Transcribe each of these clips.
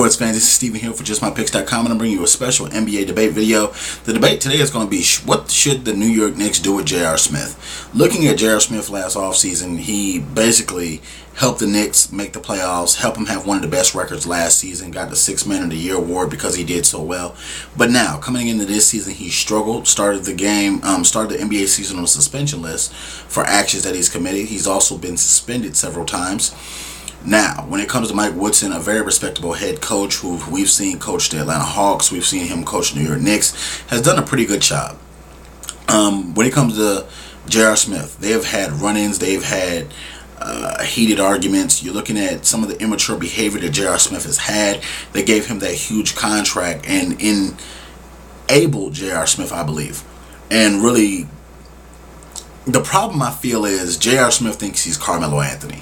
Sports fans, this is Steven here for JustMyPicks.com, and I'm bringing you a special NBA debate video. The debate today is going to be, what should the New York Knicks do with J.R. Smith? Looking at J.R. Smith last offseason, he basically helped the Knicks make the playoffs, helped him have one of the best records last season, got the Sixth Man of the Year award because he did so well. But now, coming into this season, he struggled, started the NBA season on a suspension list for actions that he's committed. He's also been suspended several times. Now, when it comes to Mike Woodson, a very respectable head coach who we've seen coach the Atlanta Hawks, we've seen him coach the New York Knicks, has done a pretty good job. When it comes to J.R. Smith, they have had run-ins, they've had heated arguments. You're looking at some of the immature behavior that J.R. Smith has had. They gave him that huge contract and enabled J.R. Smith, I believe. And really, the problem I feel is J.R. Smith thinks he's Carmelo Anthony.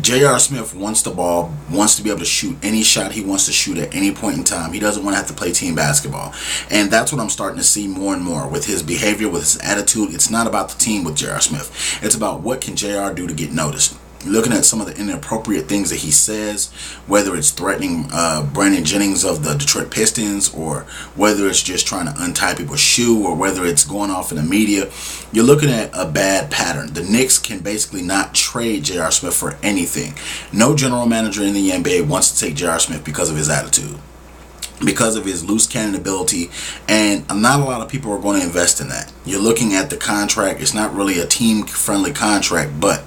J.R. Smith wants the ball, wants to be able to shoot any shot he wants to shoot at any point in time. He doesn't want to have to play team basketball. And that's what I'm starting to see more and more with his behavior, with his attitude. It's not about the team with J.R. Smith. It's about what can J.R. do to get noticed. Looking at some of the inappropriate things that he says, whether it's threatening Brandon Jennings of the Detroit Pistons, or whether it's just trying to untie people's shoe, or whether it's going off in the media, you're looking at a bad pattern. The Knicks can basically not trade J.R. Smith for anything. No general manager in the NBA wants to take J.R. Smith because of his attitude, because of his loose cannon ability, and not a lot of people are going to invest in that. You're looking at the contract. It's not really a team-friendly contract, but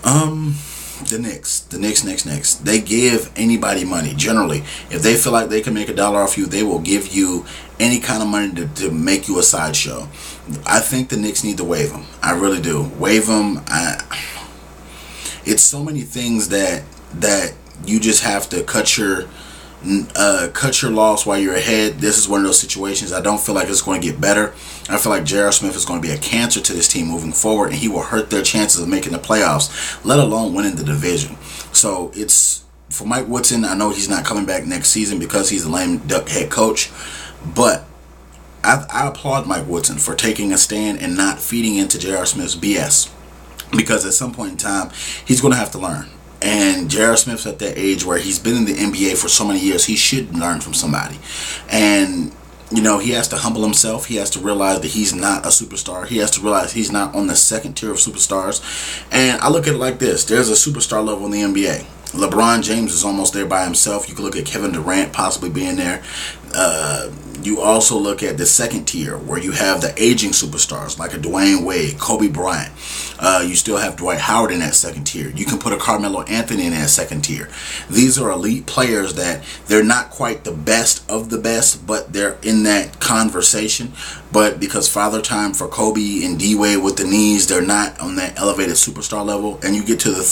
the Knicks, they give anybody money. Generally, if they feel like they can make $1 off you, they will give you any kind of money to make you a sideshow. I think the Knicks need to waive him. I really do. Waive him. It's so many things that you just have to cut your loss while you're ahead. This is one of those situations. I don't feel like it's going to get better. I feel like J.R. Smith is going to be a cancer to this team moving forward, and he will hurt their chances of making the playoffs, let alone winning the division. So it's for Mike Woodson. I know he's not coming back next season because he's a lame duck head coach, but I applaud Mike Woodson for taking a stand and not feeding into J.R. Smith's BS, because at some point in time he's going to have to learn. And J.R. Smith's at that age where he's been in the NBA for so many years, he should learn from somebody. And, you know, he has to humble himself. He has to realize that he's not a superstar. He has to realize he's not on the second tier of superstars. And I look at it like this. There's a superstar level in the NBA. LeBron James is almost there by himself. You can look at Kevin Durant possibly being there. You also look at the second tier where you have the aging superstars like a Dwayne Wade, Kobe Bryant. You still have Dwight Howard in that second tier. You can put a Carmelo Anthony in that second tier. These are elite players that they're not quite the best of the best, but they're in that conversation. But because Father Time for Kobe and D-Wade with the knees, they're not on that elevated superstar level. And you get to the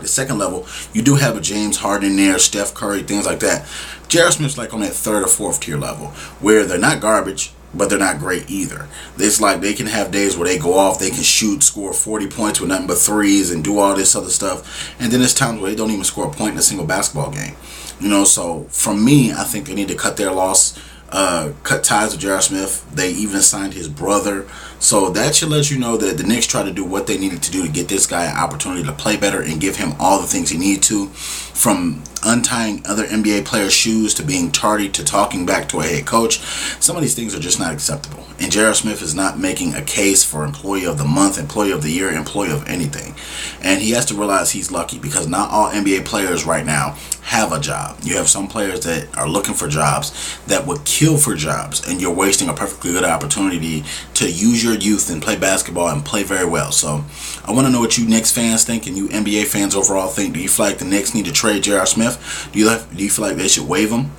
second level, you do have a James Harden there, Steph Curry, things like that. J.R. Smith's like on that third or fourth tier level, where they're not garbage, but they're not great either. It's like they can have days where they go off, they can shoot, score 40 points with nothing but threes and do all this other stuff. And then there's times where they don't even score a point in a single basketball game. You know, so from me, I think they need to cut their loss, cut ties with J.R. Smith. They even signed his brother. So that should let you know that the Knicks try to do what they needed to do to get this guy an opportunity to play better and give him all the things he needs to, from untying other NBA players' shoes to being tardy to talking back to a head coach. Some of these things are just not acceptable. And J.R. Smith is not making a case for employee of the month, employee of the year, employee of anything. And he has to realize he's lucky, because not all NBA players right now have a job. You have some players that are looking for jobs that would kill for jobs, and you're wasting a perfectly good opportunity to use your youth and play basketball and play very well. So I want to know what you Knicks fans think and you NBA fans overall think. Do you feel like the Knicks need to trade J.R. Smith? Do you feel like they should waive him?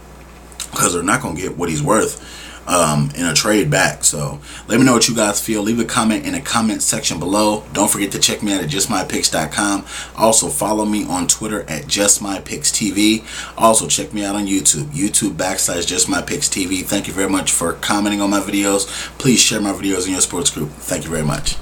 Because they're not going to get what he's worth in a trade back. So let me know what you guys feel. Leave a comment in the comment section below. Don't forget to check me out at JustMyPicks.com. Also follow me on Twitter at JustMyPicksTV. Also check me out on YouTube, YouTube.com/JustMyPicksTV. Thank you very much for commenting on my videos. Please share my videos in your sports group. Thank you very much.